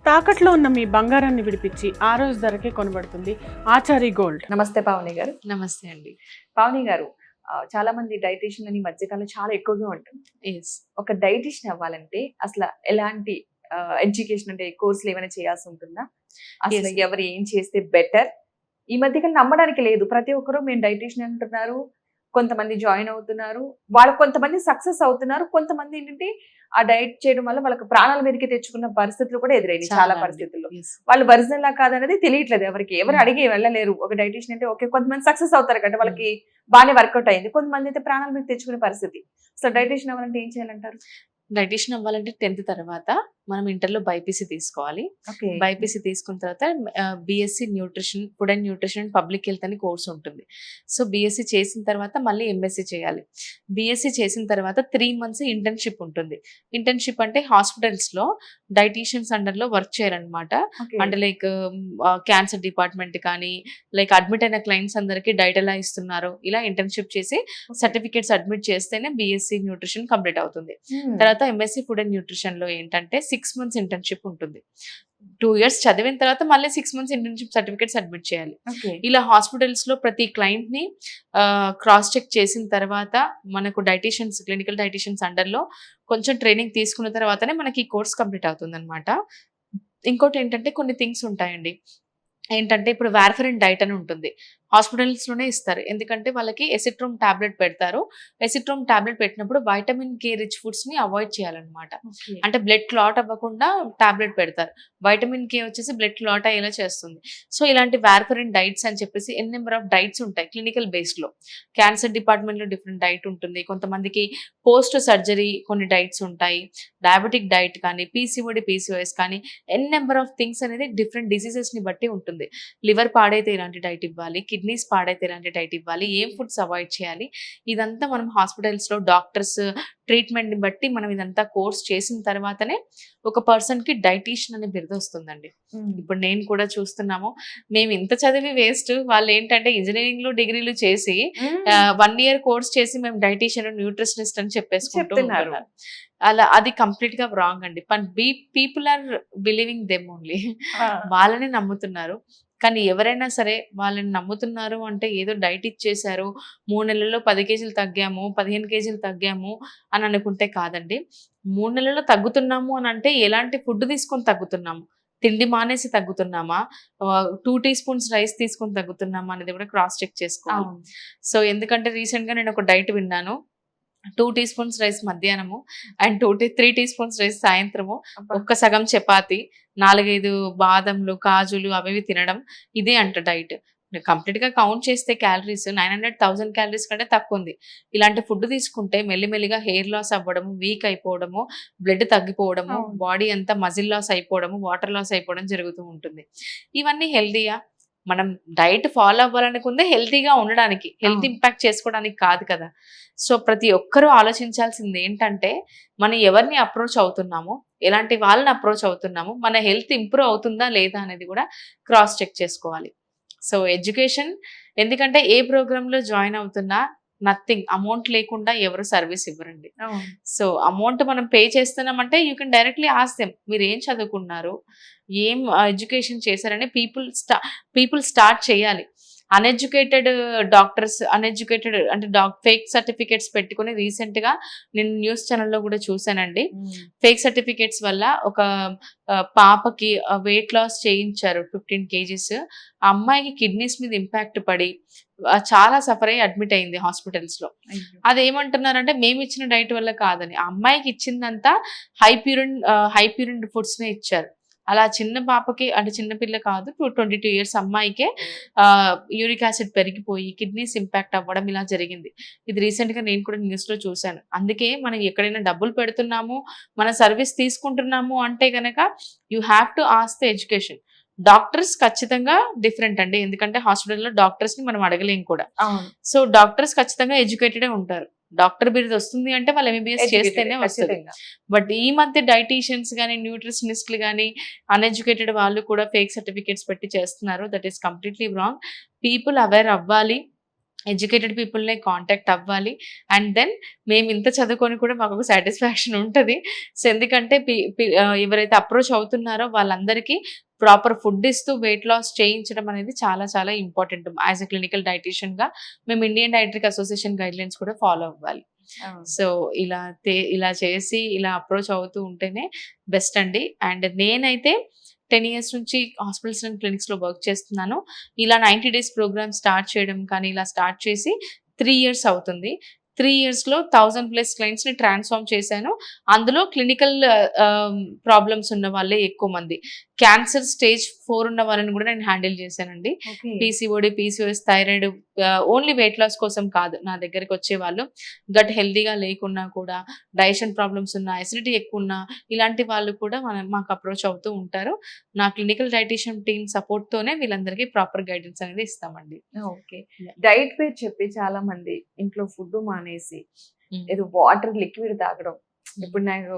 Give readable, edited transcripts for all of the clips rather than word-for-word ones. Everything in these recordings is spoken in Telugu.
తాకట్లో ఉన్న మీ బంగారాన్ని విడిపించి ఆ రోజు ధరకే కొనబడుతుంది ఆచారి గోల్డ్. నమస్తే పావని గారు. నమస్తే అండి. పావని గారు, చాలా మంది డైటీషియన్ అని మధ్యకాలం చాలా ఎక్కువగా ఉంటుంది. ఎస్. ఒక డైటీషియన్ అవ్వాలంటే అసలు ఎలాంటి ఎడ్యుకేషన్ అంటే కోర్సులు ఏమైనా చేయాల్సి ఉంటుందా? అసలు Yes. ఎవరు ఏం చేస్తే బెటర్? ఈ మధ్యకాలం నమ్మడానికి లేదు. ప్రతి ఒక్కరు మేము డైటీషియన్ అంటున్నారు. కొంతమంది జాయిన్ అవుతున్నారు. వాళ్ళు కొంతమంది సక్సెస్ అవుతున్నారు. కొంతమంది ఏంటంటే ఆ డైట్ చేయడం వల్ల వాళ్ళకి ప్రాణాల మీదకి తెచ్చుకున్న పరిస్థితులు కూడా ఎదురైనాయి చాలా అండి. పరిస్థితుల్లో. Yes. వాళ్ళు ఒరిజినల్ లా కాదనేది తెలియట్లేదు ఎవరికి. ఎవరు అడిగి వెళ్ళలేరు. ఒక డైటీషియన్ అంటే ఓకే, కొంతమంది సక్సెస్ అవుతారు కదా, వాళ్ళకి బాగానే వర్కౌట్ అయింది. కొంతమంది అయితే ప్రాణాల మీద తెచ్చుకునే పరిస్థితి. సో డైటీషియన్ అవ్వాలంటే ఏం చేయాలంటారు? డైటీషియన్ అవ్వాలంటే 10th తర్వాత మనం ఇంటర్లో బైపీసీ తీసుకోవాలి. ఓకే. బైపీసీ తీసుకున్న తర్వాత BSc nutrition, food and nutrition, public health అని కోర్స్ ఉంటుంది. సో బీఎస్సీ చేసిన తర్వాత మళ్ళీ ఎంఎస్సీ చేయాలి. బీఎస్సీ చేసిన తర్వాత 3 months ఇంటర్న్షిప్ ఉంటుంది. ఇంటర్న్షిప్ అంటే హాస్పిటల్స్లో డైటీషియన్స్ అండర్లో వర్క్ చేయాలన్నమాట. ఓకే. అంటే లైక్ క్యాన్సర్ డిపార్ట్మెంట్ కానీ, లైక్ అడ్మిట్ అయిన క్లయింట్స్ అందరికీ డైట్ ఎలా ఇస్తున్నారు, ఇలా ఇంటర్న్షిప్ చేసి సర్టిఫికేట్స్ అడ్మిట్ చేస్తేనే బీఎస్సీ న్యూట్రిషన్ కంప్లీట్ అవుతుంది. తర్వాత ఎంఎస్సీ ఫుడ్ అండ్ న్యూట్రిషన్ లో ఏంటంటే 6 months ఇంటర్న్షిప్ ఉంటుంది. 2 years చదివిన తర్వాత మళ్ళీ 6 months ఇంటర్న్షిప్ సర్టిఫికేట్ సబ్మిట్ చేయాలి. ఓకే. ఇలా హాస్పిటల్స్ లో ప్రతి క్లయింట్ ని క్రాస్ చెక్ చేసిన తర్వాత మనకు డైటీషియన్స్, క్లినికల్ డైటీషియన్స్ అండర్ లో కొంచెం ట్రైనింగ్ తీసుకున్న తర్వాతనే మనకి ఈ కోర్స్ కంప్లీట్ అవుతుంది అనమాట. ఇంకోటి ఏంటంటే కొన్ని థింగ్స్ ఉంటాయండి. ఏంటంటే ఇప్పుడు వార్ఫరిన్ డైట్ అని ఉంటుంది. హాస్పిటల్స్ లోనే ఇస్తారు. ఎందుకంటే వాళ్ళకి ఎసిట్రోమ్ టాబ్లెట్ పెడతారు. ఎసిట్రోమ్ టాబ్లెట్ పెట్టినప్పుడు వైటమిన్ కే రిచ్ ఫుడ్స్ ని అవాయిడ్ చేయాలన్నమాట. ఓకే. అంటే బ్లడ్ క్లాట్ అవ్వకుండా టాబ్లెట్ పెడతారు. వైటమిన్ కే వచ్చేసి బ్లడ్ క్లాట్ అయ్యేలా చేస్తుంది. సో ఇలాంటి వార్ఫరిన్ డైట్స్ అని చెప్పేసి ఎన్ నెంబర్ ఆఫ్ డైట్స్ ఉంటాయి క్లినికల్ బేస్డ్ లో. క్యాన్సర్ డిపార్ట్మెంట్ లో డిఫరెంట్ డైట్ ఉంటుంది. కొంతమందికి పోస్ట్ సర్జరీ కొన్ని డైట్స్ ఉంటాయి. డయాబెటిక్ డైట్ కానీ, పీసీఓడి, పీసీఓఎస్ కానీ, ఎన్ నెంబర్ ఆఫ్ థింగ్స్ అనేది డిఫరెంట్ డిసీజెస్ ని బట్టి ఉంటుంది. లివర్ పాడైతే ఇలాంటి డైట్ ఇవ్వాలి, కిడ్నీస్ పాడైతే ఇలాంటి డైట్ ఇవ్వాలి, ఏం ఫుడ్స్ అవాయిడ్ చేయాలి, ఇదంతా మనం హాస్పిటల్స్ లో డాక్టర్స్ ట్రీట్మెంట్ ని బట్టి మనం ఇదంతా కోర్స్ చేసిన తర్వాతనే ఒక పర్సన్ కి డైటీషియన్ అనే బిరుదు వస్తుందండి. ఇప్పుడు నేను కూడా చూస్తున్నాము, మేము ఇంత చదివి వేస్ట్, వాళ్ళు ఏంటంటే ఇంజనీరింగ్ లో డిగ్రీలు చేసి 1 year కోర్స్ చేసి మేము డైటీషియన్, న్యూట్రిషనిస్ట్ అని చెప్పేసుకుంటూ చెప్తున్నారు. ఉంటున్నారు. అలా అది కంప్లీట్ గా రాంగ్ అండి. People are believing them only. వాళ్ళని నమ్ముతున్నారు. కానీ ఎవరైనా సరే వాళ్ళని నమ్ముతున్నారు అంటే ఏదో డైట్ ఇచ్చేసారు, 3 నెలల్లో 10 kgs తగ్గాము, 15 kgs తగ్గాము అని అనుకుంటే కాదండి. 3 నెలల్లో తగ్గుతున్నాము అని అంటే ఎలాంటి ఫుడ్ తీసుకొని తగ్గుతున్నాము, తిండి మానేసి తగ్గుతున్నామా, 2 teaspoons రైస్ తీసుకొని తగ్గుతున్నామా అనేది కూడా క్రాస్ చెక్ చేసుకోవాలి. అవును. సో ఎందుకంటే రీసెంట్ గా నేను ఒక డైట్ విన్నాను. 2 teaspoons రైస్ మధ్యాహ్నము అండ్ 3 teaspoons రైస్ సాయంత్రము, అబ్బా. ఒక్క సగం చపాతి, 4-5 బాదంలు, కాజులు అవి తినడం, ఇదే అంట డైట్. కంప్లీట్ గా కౌంట్ చేస్తే క్యాలరీస్ 900,000 క్యాలరీస్ కంటే తక్కువ ఉంది. ఇలాంటి ఫుడ్ తీసుకుంటే మెల్లిమెల్లిగా హెయిర్ లాస్ అవ్వడము, వీక్ అయిపోవడము, బ్లడ్ తగ్గిపోవడము, అవును. బాడీ అంతా మజిల్ లాస్ అయిపోవడము, వాటర్ లాస్ అయిపోవడం జరుగుతూ ఉంటుంది. ఇవన్నీ హెల్దీయా? మనం డైట్ ఫాలో అవ్వాలనుకుందే హెల్తీగా ఉండడానికి, హెల్త్ అవును. ఇంపాక్ట్ చేసుకోవడానికి కాదు కదా. సో ప్రతి ఒక్కరూ ఆలోచించాల్సింది ఏంటంటే మనం ఎవరిని అప్రోచ్ అవుతున్నామో, ఎలాంటి వాళ్ళని అప్రోచ్ అవుతున్నామో, మన హెల్త్ ఇంప్రూవ్ అవుతుందా లేదా అనేది కూడా క్రాస్ చెక్ చేసుకోవాలి. సో ఎడ్యుకేషన్, ఎందుకంటే ఏ ప్రోగ్రామ్ లో జాయిన్ అవుతున్నా నథింగ్, అమౌంట్ లేకుండా ఎవరు సర్వీస్ ఇవ్వరండి. అవును. సో అమౌంట్ మనం పే చేస్తున్నామంటే you can directly ask them, మీరు ఏం చదువుకున్నారు, ఏం ఎడ్యుకేషన్ చేశారని పీపుల్ స్టార్ట్ చేయాలి. అన్ఎడ్యుకేటెడ్ డాక్టర్స్, అన్ఎడ్యుకేటెడ్ అంటే ఫేక్ సర్టిఫికేట్స్ పెట్టుకుని రీసెంట్ గా నేను న్యూస్ ఛానల్లో కూడా చూసానండి. ఫేక్ సర్టిఫికేట్స్ వల్ల ఒక పాపకి వెయిట్ లాస్ చేయించారు 15 kgs. ఆ అమ్మాయికి కిడ్నీస్ మీద ఇంపాక్ట్ పడి చాలా సఫర్ అయ్యి అడ్మిట్ అయింది హాస్పిటల్స్ లో. అయ్యో. అదేమంటున్నారంటే మేము ఇచ్చిన డైట్ వల్ల కాదని, ఆ అమ్మాయికి ఇచ్చిందంతా హై ప్యూరిన్ ఫుడ్స్ నే ఇచ్చారు. అలా చిన్న పాపకి, అంటే చిన్న పిల్ల కాదు, 22 years అమ్మాయికే యూరిక్ యాసిడ్ పెరిగిపోయి కిడ్నీస్ ఇంపాక్ట్ అవ్వడం ఇలా జరిగింది. ఇది రీసెంట్ గా నేను కూడా న్యూస్ లో చూశాను. అందుకే మనం ఎక్కడైనా డబ్బులు పెడుతున్నాము, మన సర్వీస్ తీసుకుంటున్నాము అంటే గనక you have to ask the education. Doctors ఖచ్చితంగా డిఫరెంట్ అండి, ఎందుకంటే హాస్పిటల్లో డాక్టర్స్ ని మనం అడగలేం కూడా. అవును. సో డాక్టర్స్ ఖచ్చితంగా ఎడ్యుకేటెడే ఉంటారు. డాక్టర్ బిరుదు వస్తుంది అంటే వాళ్ళు ఎంబీబీఎస్ చేస్తేనే వస్తుంది. ఖచ్చితంగా. బట్ ఈ మధ్య డైటీషియన్స్ కానీ, న్యూట్రిషనిస్టులు కానీ, అన్ఎడ్యుకేటెడ్ వాళ్ళు కూడా ఫేక్ సర్టిఫికేట్స్ పెట్టి చేస్తున్నారు. That is completely wrong. People aware అవ్వాలి. ఎడ్యుకేటెడ్ పీపుల్నే కాంటాక్ట్ అవ్వాలి. అండ్ దెన్ మేము ఇంత చదువుకొని కూడా మాకు ఒక సాటిస్ఫాక్షన్ ఉంటుంది. సో ఎందుకంటే ఎవరైతే అప్రోచ్ అవుతున్నారో వాళ్ళందరికీ ప్రాపర్ ఫుడ్ ఇస్తూ వెయిట్ లాస్ చేయించడం అనేది చాలా చాలా ఇంపార్టెంట్. యాజ్ ఎ క్లినికల్ డైటీషియన్గా మేము Indian dietary association guide lines కూడా ఫాలో అవ్వాలి. సో ఇలా చేసి ఇలా అప్రోచ్ అవుతూ ఉంటేనే బెస్ట్ అండి. అండ్ నేనైతే 10 years నుంచి హాస్పిటల్స్ అండ్ క్లినిక్స్లో వర్క్ చేస్తున్నాను. ఇలా 90 days ప్రోగ్రామ్ స్టార్ట్ చేయడం కానీ ఇలా స్టార్ట్ చేసి 3 years అవుతుంది. 3 yearsలో 1000+ క్లయింట్స్ని ట్రాన్స్ఫార్మ్ చేశాను. అందులో క్లినికల్ ప్రాబ్లమ్స్ ఉన్న వాళ్ళే ఎక్కువ మంది. క్యాన్సర్ స్టేజ్ 4 ఉన్న వాళ్ళని కూడా నేను హ్యాండిల్ చేశానండి. PCOD, PCOS, thyroid only weight loss కోసం కాదు నా దగ్గరికి వచ్చేవాళ్ళు. గట్ హెల్దీగా లేకున్నా కూడా, డైజెషన్ ప్రాబ్లమ్స్ ఉన్నా, అసిడిటీ ఎక్కువ ఉన్నా, ఇలాంటి వాళ్ళు కూడా మాకు అప్రోచ్ అవుతూ ఉంటారు. నా క్లినికల్ డైటీషియన్ టీమ్ సపోర్ట్తోనే వీళ్ళందరికీ ప్రాపర్ గైడెన్స్ అనేది ఇస్తామండి. ఓకే. డైట్ పేరు చెప్పి చాలా మంది ఇంట్లో ఫుడ్ మానేసి ఏదో వాటర్ లిక్విడ్ తాగడం, ఇప్పుడు నాకు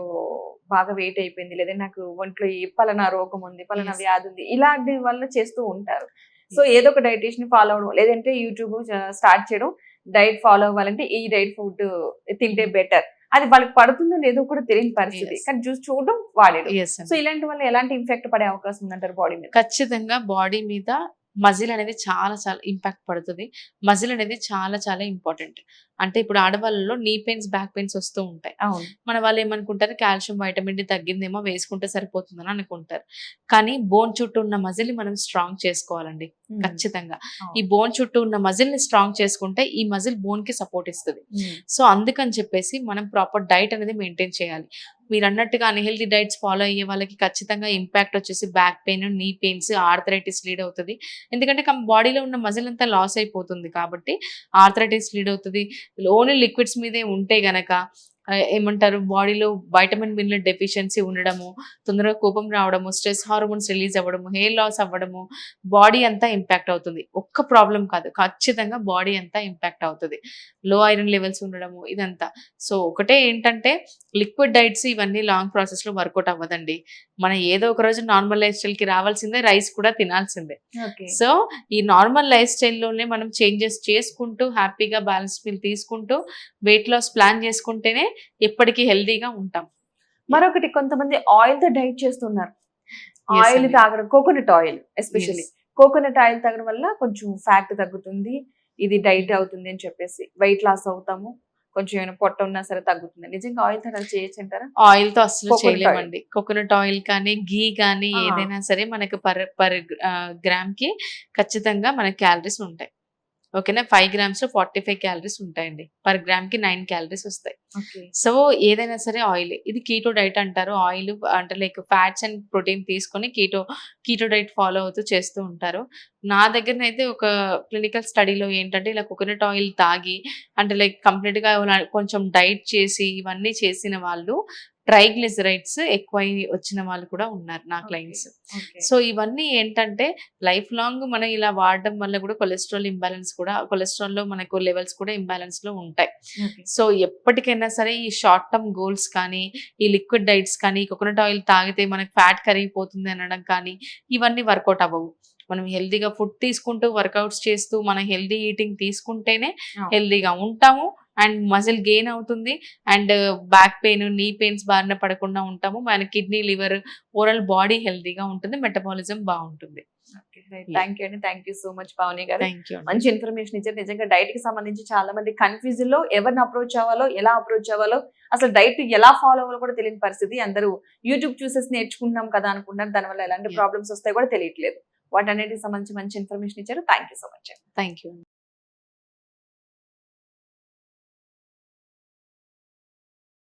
బాగా వెయిట్ అయిపోయింది, లేదా నాకు ఒంట్లో ఈ పలానా రోగం ఉంది, పలానా వ్యాధి ఉంది, ఇలాంటి వల్ల చేస్తూ ఉంటారు. సో ఏదో ఒక డైటీషియన్ ఫాలో అవడం, లేదంటే యూట్యూబ్ స్టార్ట్ చేయడం, డైట్ ఫాలో అవ్వాలంటే ఈ డైట్ ఫుడ్ తింటే బెటర్, అది వాళ్ళకి పడుతుందో లేదో కూడా తెలియని పరిస్థితి, కానీ చూడడం వాడేది. సో ఇలాంటి వల్ల ఎలాంటి ఇంపాక్ట్ పడే అవకాశం ఉందంటారు బాడీ మీద? ఖచ్చితంగా బాడీ మీద మజిల్ అనేది చాలా చాలా ఇంపాక్ట్ పడుతుంది. మజిల్ అనేది చాలా చాలా ఇంపార్టెంట్. అంటే ఇప్పుడు ఆడవాళ్ళలో నీ పెయిన్స్, బ్యాక్ పెయిన్స్ వస్తూ ఉంటాయి. మన వాళ్ళు ఏమనుకుంటారు, కాల్షియం, వైటమిన్ డి తగ్గిందేమో వేసుకుంటే సరిపోతుందని అనుకుంటారు. కానీ బోన్ చుట్టూ ఉన్న మజిల్ ని మనం స్ట్రాంగ్ చేసుకోవాలండి. ఖచ్చితంగా ఈ బోన్ చుట్టూ ఉన్న మజిల్ ని స్ట్రాంగ్ చేసుకుంటే ఈ మజిల్ బోన్ కి సపోర్ట్ ఇస్తుంది. సో అందుకని చెప్పేసి మనం ప్రాపర్ డైట్ అనేది మెయింటైన్ చేయాలి. మీరు అన్నట్టుగా అన్హెల్దీ డైట్స్ ఫాలో అయ్యే వాళ్ళకి ఖచ్చితంగా ఇంపాక్ట్ వచ్చేసి బ్యాక్ పెయిన్, నీ పెయిన్స్, ఆర్థరైటిస్ లీడ్ అవుతుంది. ఎందుకంటే బాడీలో ఉన్న మజిల్ అంతా లాస్ అయిపోతుంది కాబట్టి ఆర్థరైటిస్ లీడ్ అవుతుంది. ఓన్లీ లిక్విడ్స్ మీదే ఉంటే గనక ఏమంటారు, బాడీలో వైటమిన్ మినరల్ డెఫిషియన్సీ ఉండడము, తొందరగా కోపం రావడము, స్ట్రెస్ హార్మోన్స్ రిలీజ్ అవ్వడము, హెయిర్ లాస్ అవ్వడము, బాడీ అంతా ఇంపాక్ట్ అవుతుంది. ఒక్క ప్రాబ్లం కాదు, ఖచ్చితంగా బాడీ అంతా ఇంపాక్ట్ అవుతుంది. లో ఐరన్ లెవెల్స్ ఉండడము ఇదంతా. సో ఒకటే ఏంటంటే లిక్విడ్ డైట్స్ ఇవన్నీ లాంగ్ ప్రాసెస్లో వర్కౌట్ అవ్వదండి. మనం ఏదో ఒక రోజు నార్మల్ లైఫ్ స్టైల్కి రావాల్సిందే, రైస్ కూడా తినాల్సిందే. సో ఈ నార్మల్ లైఫ్ స్టైల్లోనే మనం చేంజెస్ చేసుకుంటూ హ్యాపీగా బ్యాలెన్స్ మీల్ తీసుకుంటూ వెయిట్ లాస్ ప్లాన్ చేసుకుంటేనే ఎప్పటికీ హెల్దీగా ఉంటాం. మరొకటి, కొంతమంది ఆయిల్ తో డైట్ చేస్తున్నారు. ఆయిల్ తాగడం, coconut oil especially coconut oil తాగడం వల్ల కొంచెం ఫ్యాట్ తగ్గుతుంది, ఇది డైట్ అవుతుంది అని చెప్పేసి వెయిట్ లాస్ అవుతాము, కొంచెం ఏమైనా పొట్ట ఉన్నా సరే తగ్గుతుంది. నిజంగా ఆయిల్ తో చేయొచ్చు అంటారా? ఆయిల్ తో అసలు చేయలేమండి. కోకోనట్ ఆయిల్ కానీ, ఘీ కానీ ఏదైనా సరే మనకి పర్ గ్రామ్ కి ఖచ్చితంగా మనకి క్యాలరీస్ ఉంటాయి. ఓకేనా, 5 grams లో 45 calories ఉంటాయండి. పర్ గ్రామ్ కి 9 calories వస్తాయి. సో ఏదైనా సరే ఆయిల్, ఇది కీటో డైట్ అంటారు. ఆయిల్ అంటే లైక్ ఫ్యాట్స్ అండ్ ప్రోటీన్ తీసుకొని కీటో డైట్ ఫాలో అవుతూ చేస్తూ ఉంటారు. నా దగ్గరనైతే ఒక క్లినికల్ స్టడీలో ఏంటంటే ఇలా కోకోనట్ ఆయిల్ తాగి అంటే లైక్ కంప్లీట్ గా కొంచెం డైట్ చేసి ఇవన్నీ చేసిన వాళ్ళు ట్రైగ్లిజరైడ్స్ ఎక్కువ వచ్చిన వాళ్ళు కూడా ఉన్నారు నా క్లయింట్స్. సో ఇవన్నీ ఏంటంటే లైఫ్ లాంగ్ మనం ఇలా వాడడం వల్ల కూడా కొలెస్ట్రాల్ ఇంబ్యాలెన్స్ కూడా, కొలెస్ట్రాల్ లో మనకు లెవెల్స్ కూడా ఇంబ్యాలెన్స్ లో ఉంటాయి. సో ఎప్పటికైనా సరే ఈ షార్ట్ టర్మ్ గోల్స్ కానీ, ఈ లిక్విడ్ డైట్స్ కానీ, కోకోనట్ ఆయిల్ తాగితే మనకు ఫ్యాట్ కరిగిపోతుంది అనడం కానీ ఇవన్నీ వర్కౌట్ అవ్వవు. మనం హెల్దీగా ఫుడ్ తీసుకుంటూ, వర్కౌట్స్ చేస్తూ, మనం హెల్దీ ఈటింగ్ తీసుకుంటేనే హెల్దీగా ఉంటాము అండ్ మజిల్ గెయిన్ అవుతుంది అండ్ బ్యాక్ పెయిన్, నీ పెయిన్స్ బారిన పడకుండా ఉంటాము. మన కిడ్నీ, లివర్, ఓవరాల్ బాడీ హెల్దీగా ఉంటుంది, మెటబాలిజం బాగుంటుంది. థ్యాంక్ యూ అండి, thank you so much Pavani గారు. మంచి ఇన్ఫర్మేషన్ ఇచ్చారు. నిజంగా డైట్ కి సంబంధించి చాలా మంది కన్ఫ్యూజన్ లో ఎవరిని అప్రోచ్ అవ్వాలో, ఎలా అప్రోచ్ అవ్వాలో, అసలు డైట్ ఎలా ఫాలో అవ్వాలో కూడా తెలియని పరిస్థితి. అందరూ యూట్యూబ్ చూసేసి నేర్చుకుంటున్నాం కదా అనుకుంటారు, దానివల్ల ఎలాంటి ప్రాబ్లమ్స్ వస్తాయో కూడా తెలియట్లేదు. వాటన్నిటికి సంబంధించి మంచి ఇన్ఫర్మేషన్ ఇచ్చారు. Thank you so much. Thank you.